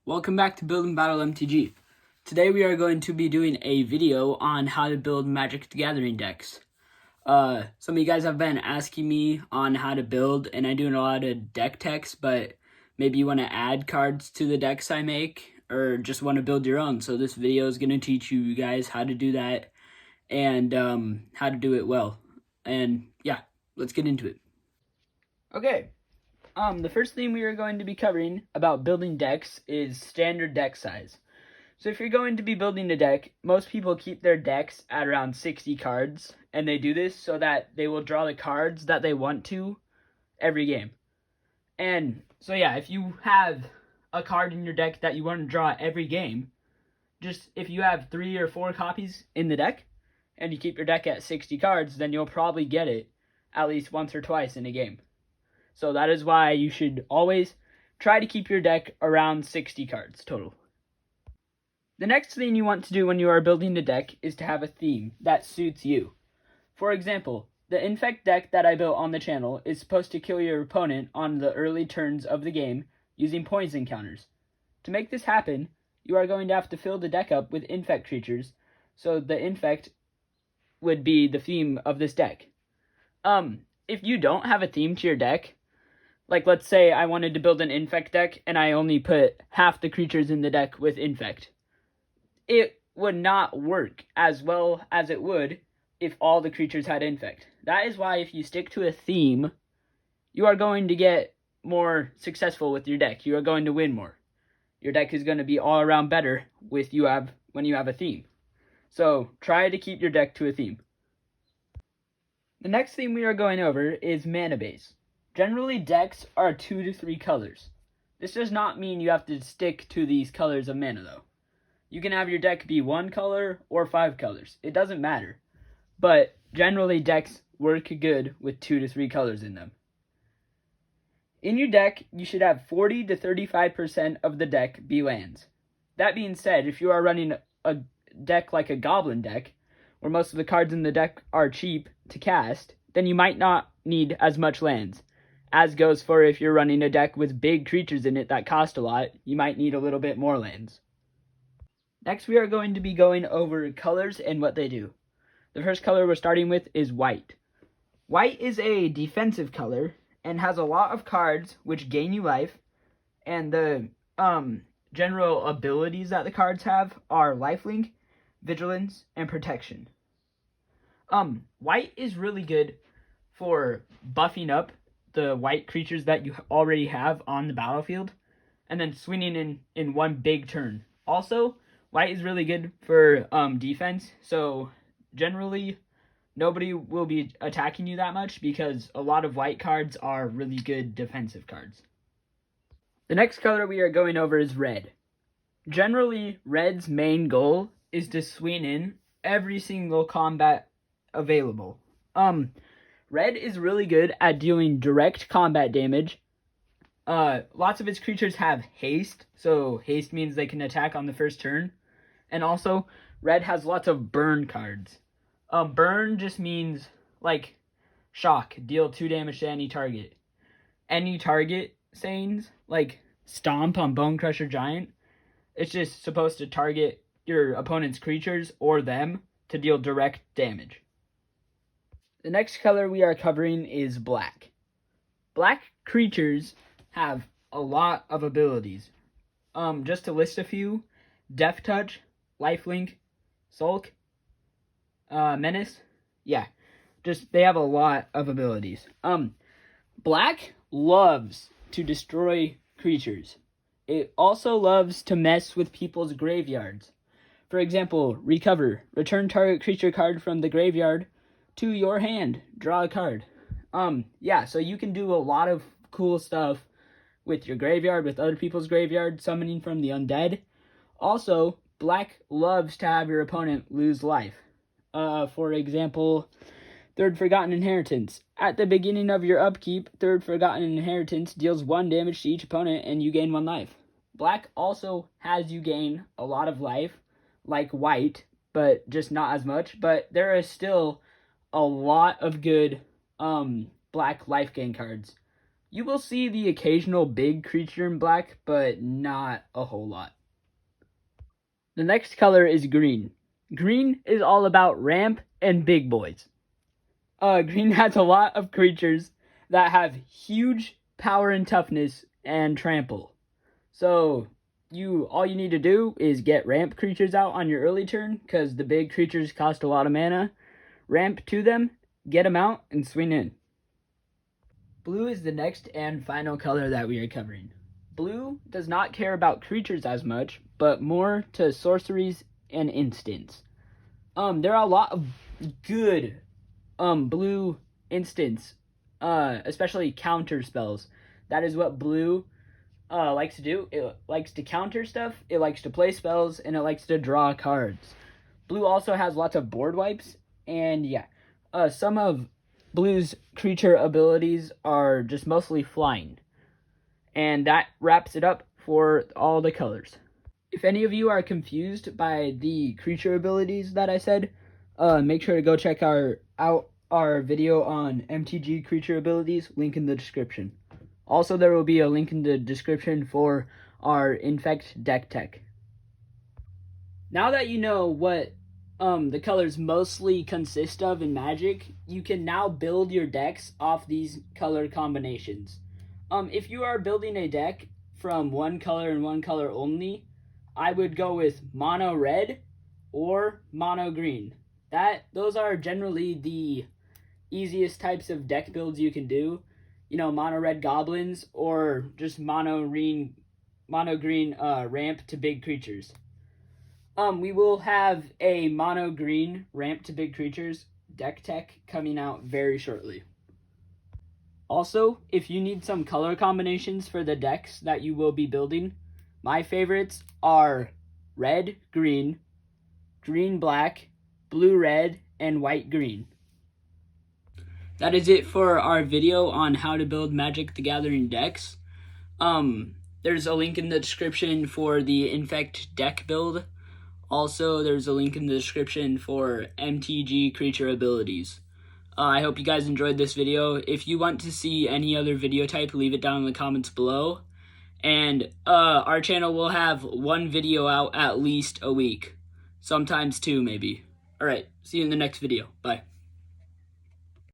Welcome back to Build and Battle MTG. Today we are going to be doing a video on how to build Magic the Gathering decks. Some of you guys have been asking me on how to build, and I do a lot of deck techs, but maybe you want to add cards to the decks I make, or just want to build your own. So this video is going to teach you guys how to do that, and how to do it well. And yeah, let's get into it. Okay. The first thing we are going to be covering about building decks is standard deck size. So if you're going to be building a deck, most people keep their decks at around 60 cards, and they do this so that they will draw the cards that they want to every game. And so yeah, if you have a card in your deck that you want to draw every game, just if you have 3 or 4 copies in the deck, and you keep your deck at 60 cards, then you'll probably get it at least once or twice in a game. So that is why you should always try to keep your deck around 60 cards total. The next thing you want to do when you are building a deck is to have a theme that suits you. For example, the Infect deck that I built on the channel is supposed to kill your opponent on the early turns of the game using poison counters. To make this happen, you are going to have to fill the deck up with Infect creatures, so the Infect would be the theme of this deck. If you don't have a theme to your deck, like, let's say I wanted to build an Infect deck, and I only put half the creatures in the deck with Infect. It would not work as well as it would if all the creatures had Infect. That is why if you stick to a theme, you are going to get more successful with your deck. You are going to win more. Your deck is going to be all around better when you have a theme. So, try to keep your deck to a theme. The next thing we are going over is mana base. Generally, decks are 2 to 3 colors. This does not mean you have to stick to these colors of mana, though. You can have your deck be 1 color or 5 colors. It doesn't matter. But generally, decks work good with 2 to 3 colors in them. In your deck, you should have 40 to 35% of the deck be lands. That being said, if you are running a deck like a Goblin deck, where most of the cards in the deck are cheap to cast, then you might not need as much lands. As goes for if you're running a deck with big creatures in it that cost a lot, you might need a little bit more lands. Next, we are going to be going over colors and what they do. The first color we're starting with is white. White is a defensive color and has a lot of cards which gain you life, and the general abilities that the cards have are lifelink, vigilance, and protection. White is really good for buffing up the white creatures that you already have on the battlefield, and then swinging in one big turn. Also, white is really good for defense, so generally nobody will be attacking you that much because a lot of white cards are really good defensive cards. The next color we are going over is red. Generally, red's main goal is to swing in every single combat available. Red is really good at dealing direct combat damage. Lots of its creatures have haste, so haste means they can attack on the first turn. And also, red has lots of burn cards. Burn just means, like, shock, deal 2 damage to any target. Any target sayings, like Stomp on Bone Crusher Giant, it's just supposed to target your opponent's creatures or them to deal direct damage. The next color we are covering is black. Black creatures have a lot of abilities. Just to list a few: Death Touch, Lifelink, Sulk, Menace. Yeah, they have a lot of abilities. Black loves to destroy creatures. It also loves to mess with people's graveyards. For example, recover. Return target creature card from the graveyard to your hand. Draw a card. Yeah, so you can do a lot of cool stuff with your graveyard, with other people's graveyard, summoning from the undead. Also, black loves to have your opponent lose life. For example, Third Forgotten Inheritance. At the beginning of your upkeep, Third Forgotten Inheritance deals 1 damage to each opponent and you gain 1 life. Black also has you gain a lot of life, like white, but just not as much. But there is still a lot of good black life gain cards. You will see the occasional big creature in black, but not a whole lot. The next color is green. Green is all about ramp and big boys. Green has a lot of creatures that have huge power and toughness and trample. So all you need to do is get ramp creatures out on your early turn, because the big creatures cost a lot of mana. Ramp to them, get them out, and swing in. Blue is the next and final color that we are covering. Blue does not care about creatures as much, but more to sorceries and instants. There are a lot of good blue instants, especially counter spells. That is what blue likes to do. It likes to counter stuff, it likes to play spells, and it likes to draw cards. Blue also has lots of board wipes, and yeah, some of blue's creature abilities are just mostly flying. And that wraps it up for all the colors. If any of you are confused by the creature abilities that I said, make sure to go check out our video on MTG creature abilities, link in the description. Also, there will be a link in the description for our Infect deck tech. Now that you know what the colors mostly consist of in Magic, you can now build your decks off these color combinations. If you are building a deck from one color and one color only, I would go with mono red or mono green. Those are generally the easiest types of deck builds you can do. You know, mono red goblins or just mono green ramp to big creatures. We will have a mono green ramp to big creatures deck tech coming out very shortly. Also, if you need some color combinations for the decks that you will be building, my favorites are red green, green black, blue red, and white green. That is it for our video on how to build Magic the Gathering decks. There's a link in the description for the Infect deck build. Also, there's a link in the description for MTG creature abilities. I hope you guys enjoyed this video. If you want to see any other video type, leave it down in the comments below. And our channel will have one video out at least a week. Sometimes two, maybe. Alright, see you in the next video. Bye.